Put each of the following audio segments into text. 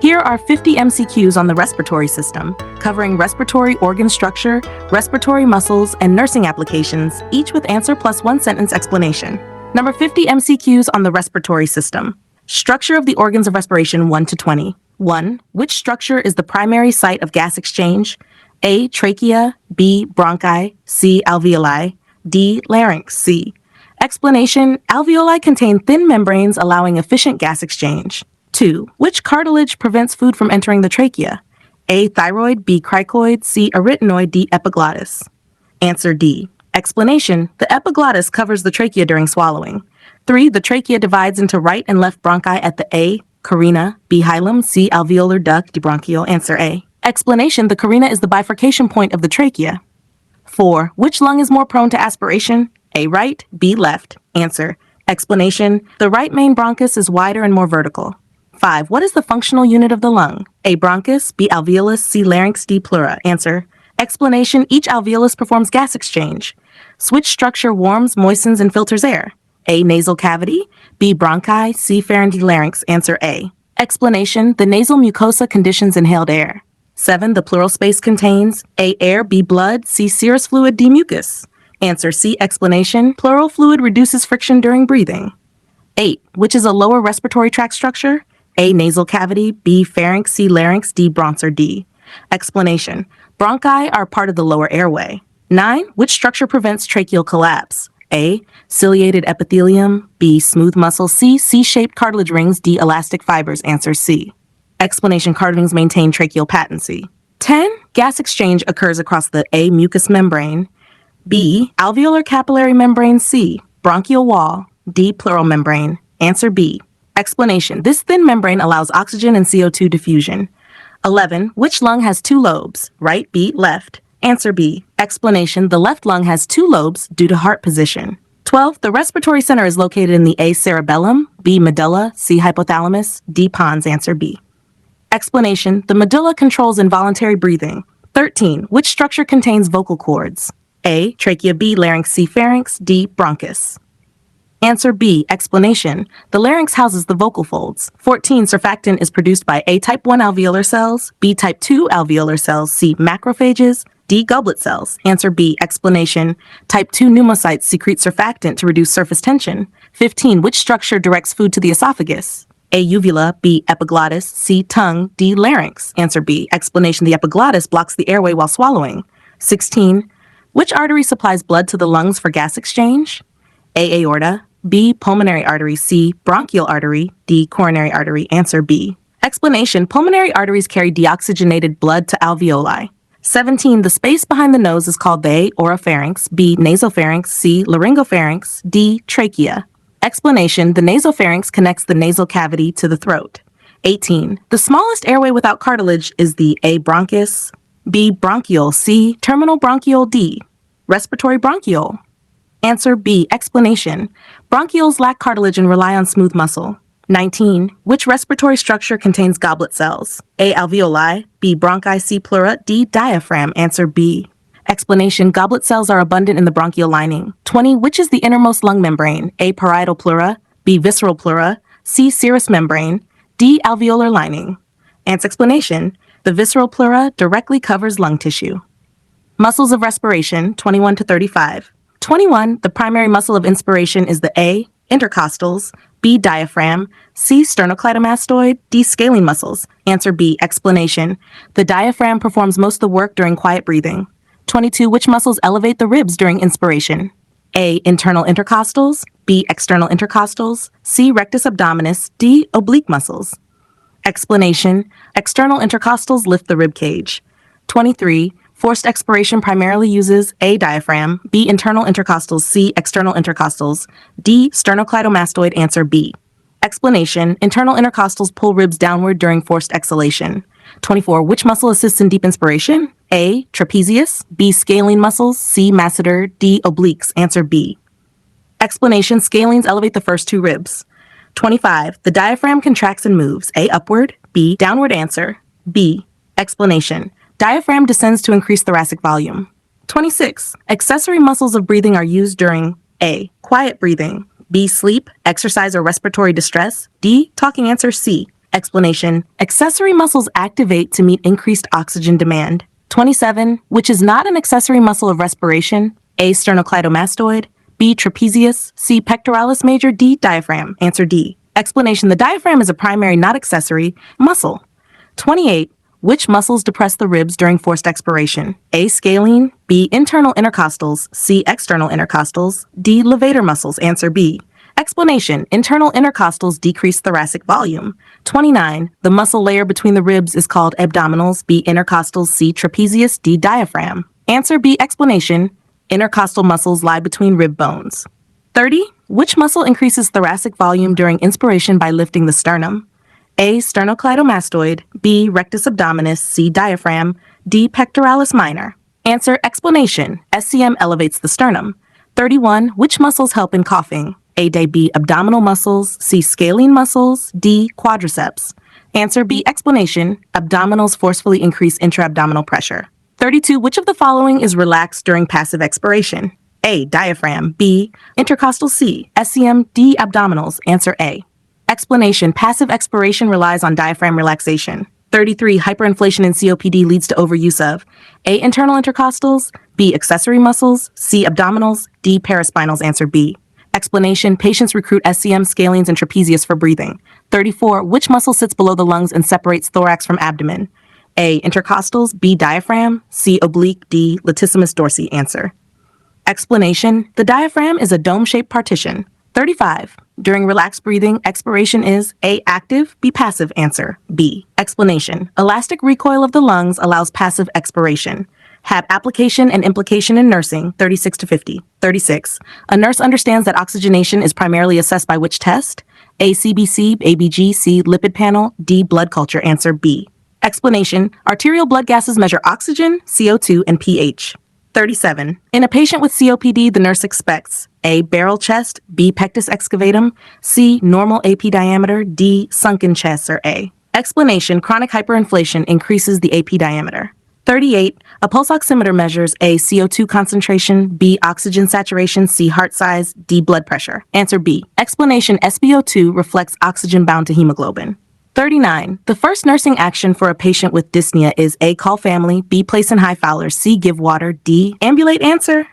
Here are 50 MCQs on the respiratory system, covering respiratory organ structure, respiratory muscles, and nursing applications, each with answer plus one-sentence explanation. Number 50 MCQs on the respiratory system. Structure of the organs of respiration 1 to 20. 1. Which structure is the primary site of gas exchange? A. Trachea, B. Bronchi, C. Alveoli, D. Larynx, C. Explanation: alveoli contain thin membranes allowing efficient gas exchange. 2. Which cartilage prevents food from entering the trachea? A. Thyroid, B. cricoid, C. arytenoid, D. epiglottis. Answer D. Explanation: the epiglottis covers the trachea during swallowing. 3. The trachea divides into right and left bronchi at the A. carina, B. hilum, C. alveolar duct, D. bronchiole. Answer A. Explanation: the carina is the bifurcation point of the trachea. 4. Which lung is more prone to aspiration? A. right, B. left. Answer. Explanation: the right main bronchus is wider and more vertical. 5. What is the functional unit of the lung? A. bronchus, B. alveolus, C. larynx, D. pleura. Answer. Explanation: each alveolus performs gas exchange. Which structure warms, moistens, and filters air? A. nasal cavity, B. bronchi, C. pharynx, D. larynx. Answer A. Explanation: the nasal mucosa conditions inhaled air. 7. The pleural space contains A. air, B. blood, C. serous fluid, D. mucus. Answer C. Explanation: pleural fluid reduces friction during breathing. 8. Which is a lower respiratory tract structure? A. nasal cavity, B. pharynx, C. larynx, D. bronchs, or D. Explanation: bronchi are part of the lower airway. 9. Which structure prevents tracheal collapse? A. ciliated epithelium, B. smooth muscle, C. C-shaped cartilage rings, D. elastic fibers. Answer C. Explanation: cartilage maintain tracheal patency. 10. Gas exchange occurs across the A. mucous membrane, B. alveolar capillary membrane, C. bronchial wall, D. pleural membrane. Answer B. Explanation: this thin membrane allows oxygen and CO2 diffusion. 11. Which lung has 2 lobes? Right, B. left. Answer B. Explanation: the left lung has 2 lobes due to heart position. 12. The respiratory center is located in the A. cerebellum, B. medulla, C. hypothalamus, D. pons. Answer B. Explanation: the medulla controls involuntary breathing. 13. Which structure contains vocal cords? A. trachea, B. larynx, C. pharynx, D. bronchus. Answer B. Explanation: the larynx houses the vocal folds. 14. Surfactant is produced by A. type 1 alveolar cells, B. type 2 alveolar cells, C. macrophages, D. goblet cells. Answer B. Explanation: type 2 pneumocytes secrete surfactant to reduce surface tension. 15. Which structure directs food to the esophagus? A. uvula, B. epiglottis, C. tongue, D. larynx. Answer B. Explanation: the epiglottis blocks the airway while swallowing. 16. Which artery supplies blood to the lungs for gas exchange? A. aorta, B. pulmonary artery, C. bronchial artery, D. coronary artery. Answer B. Explanation: pulmonary arteries carry deoxygenated blood to alveoli. 17. The space behind the nose is called the A. oropharynx, B. nasopharynx, C. laryngopharynx, D. trachea. Explanation: the nasopharynx connects the nasal cavity to the throat. 18. The smallest airway without cartilage is the A. bronchus, B. bronchiole, C. terminal bronchiole, D. respiratory bronchiole. Answer B. Explanation: bronchioles lack cartilage and rely on smooth muscle. 19. Which respiratory structure contains goblet cells? A. alveoli, B. bronchi, C. pleura, D. diaphragm. Answer B. Explanation: goblet cells are abundant in the bronchial lining. 20. Which is the innermost lung membrane? A. parietal pleura, B. visceral pleura, C. serous membrane, D. alveolar lining. Answer explanation: the visceral pleura directly covers lung tissue. Muscles of respiration 21 to 35. 21. The primary muscle of inspiration is the A. intercostals, B. diaphragm, C. sternocleidomastoid, D. scalene muscles. Answer B. Explanation: the diaphragm performs most of the work during quiet breathing. 22. Which muscles elevate the ribs during inspiration? A. internal intercostals, B. external intercostals, C. rectus abdominis, D. oblique muscles. Explanation: external intercostals lift the rib cage. 23. Forced expiration primarily uses A. diaphragm, B. internal intercostals, C. external intercostals, D. sternocleidomastoid. Answer B. Explanation: internal intercostals pull ribs downward during forced exhalation. 24. Which muscle assists in deep inspiration? A. trapezius, B. scalene muscles, C. masseter, D. obliques. Answer B. Explanation: scalenes elevate the first 2 ribs. 25. The diaphragm contracts and moves. A. upward, B. downward. Answer B. Explanation: diaphragm descends to increase thoracic volume. 26. Accessory muscles of breathing are used during A. quiet breathing, B. sleep, exercise, or respiratory distress, D. talking. Answer C. Explanation. Accessory muscles activate to meet increased oxygen demand. 27. Which is not an accessory muscle of respiration? A. Sternocleidomastoid. B. Trapezius. C. Pectoralis major. D. Diaphragm. Answer D. Explanation. The diaphragm is a primary, not accessory, muscle. 28. Which muscles depress the ribs during forced expiration? A. Scalene. B. Internal intercostals. C. External intercostals. D. Levator muscles. Answer B. Explanation. Internal intercostals decrease thoracic volume. 29. The muscle layer between the ribs is called abdominals. B. Intercostals. C. Trapezius. D. Diaphragm. Answer B. Explanation. Intercostal muscles lie between rib bones. 30. Which muscle increases thoracic volume during inspiration by lifting the sternum? A. Sternocleidomastoid. B. Rectus abdominis. C. Diaphragm. D. Pectoralis minor. Answer. Explanation. SCM elevates the sternum. 31. Which muscles help in coughing? A. B. Abdominal muscles. C. Scalene muscles. D. Quadriceps. Answer B. Explanation. Abdominals forcefully increase intra-abdominal pressure. 32. Which of the following is relaxed during passive expiration? A. Diaphragm. B. Intercostal. C. SCM. D. Abdominals. Answer A. Explanation. Passive expiration relies on diaphragm relaxation. 33. Hyperinflation in COPD leads to overuse of A. Internal intercostals. B. Accessory muscles. C. Abdominals. D. Paraspinals. Answer B. Explanation. Patients recruit SCM, scalenes, and trapezius for breathing. 34. Which muscle sits below the lungs and separates thorax from abdomen? A. Intercostals. B. Diaphragm. C. Oblique. D. Latissimus dorsi. Answer. Explanation. The diaphragm is a dome-shaped partition. 35. During relaxed breathing, expiration is A. Active. B. Passive. Answer B. Explanation. Elastic recoil of the lungs allows passive expiration. Have application and implication in nursing, 36 to 50. 36. A nurse understands that oxygenation is primarily assessed by which test? A. CBC, ABG, C. Lipid panel, D. Blood culture. Answer B. Explanation. Arterial blood gases measure oxygen, CO2, and pH. 37. In a patient with COPD, the nurse expects A. Barrel chest, B. Pectus excavatum, C. Normal AP diameter, D. Sunken chest, or A. Explanation. Chronic hyperinflation increases the AP diameter. 38. A pulse oximeter measures A. CO2 concentration, B. Oxygen saturation, C. Heart size, D. Blood pressure. Answer B. Explanation. SpO2 reflects oxygen bound to hemoglobin. 39. The first nursing action for a patient with dyspnea is A. Call family, B. Place in high Fowler, C. Give water, D. Ambulate. Answer.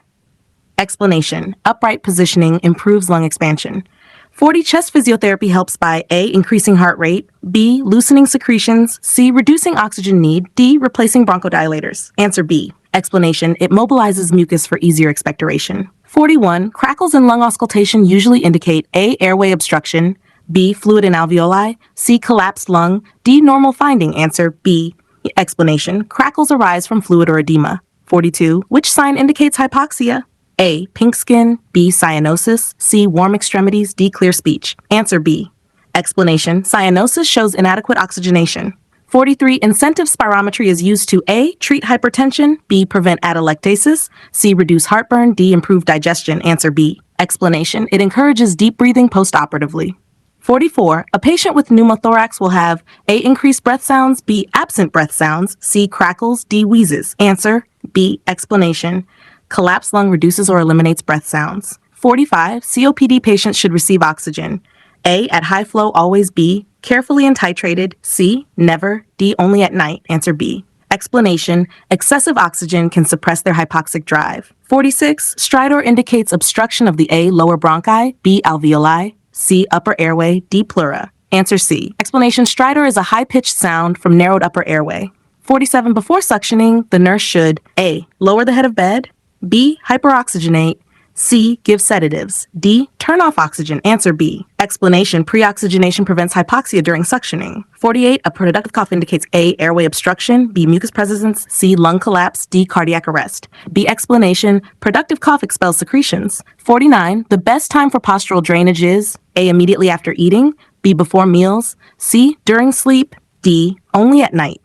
Explanation. Upright positioning improves lung expansion. 40. Chest physiotherapy helps by A. Increasing heart rate, B. Loosening secretions, C. Reducing oxygen need, D. Replacing bronchodilators. Answer B. Explanation. It mobilizes mucus for easier expectoration. 41. Crackles in lung auscultation usually indicate A. Airway obstruction, B. Fluid in alveoli, C. Collapsed lung, D. Normal finding. Answer B. Explanation. Crackles arise from fluid or edema. 42. Which sign indicates hypoxia? A. Pink skin, B. Cyanosis, C. Warm extremities, D. Clear speech. Answer B. Explanation. Cyanosis shows inadequate oxygenation. 43. Incentive spirometry is used to A. Treat hypertension, B. Prevent atelectasis, C. Reduce heartburn, D. Improve digestion. Answer B. Explanation. It encourages deep breathing postoperatively. 44. A patient with pneumothorax will have A. Increased breath sounds, B. Absent breath sounds, C. Crackles, D. Wheezes. Answer B. Explanation. Collapsed lung reduces or eliminates breath sounds. 45. COPD patients should receive oxygen. A. At high flow, always. B. Carefully and titrated. C. Never. D. Only at night. Answer B. Explanation. Excessive oxygen can suppress their hypoxic drive. 46. Stridor indicates obstruction of the A. Lower bronchi, B. Alveoli, C. Upper airway, D. Pleura. Answer C. Explanation. Stridor is a high-pitched sound from narrowed upper airway. 47. Before suctioning, the nurse should A. Lower the head of bed, B. Hyperoxygenate, C. Give sedatives, D. Turn off oxygen. Answer B. Explanation. Pre-oxygenation prevents hypoxia during suctioning. 48. A productive cough indicates A. Airway obstruction, B. Mucus presence, C. Lung collapse, D. Cardiac arrest. B. Explanation. Productive cough expels secretions. 49. The best time for postural drainage is A. Immediately after eating, B. Before meals, C. During sleep, D. Only at night.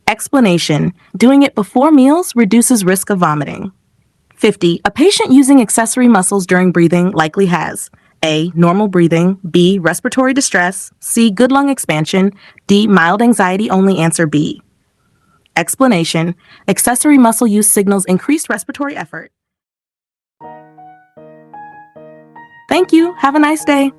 Explanation. Doing it before meals reduces risk of vomiting. 50. A patient using accessory muscles during breathing likely has A. Normal breathing, B. Respiratory distress, C. Good lung expansion, D. Mild anxiety only. Answer B. Explanation. Accessory muscle use signals increased respiratory effort. Thank you. Have a nice day.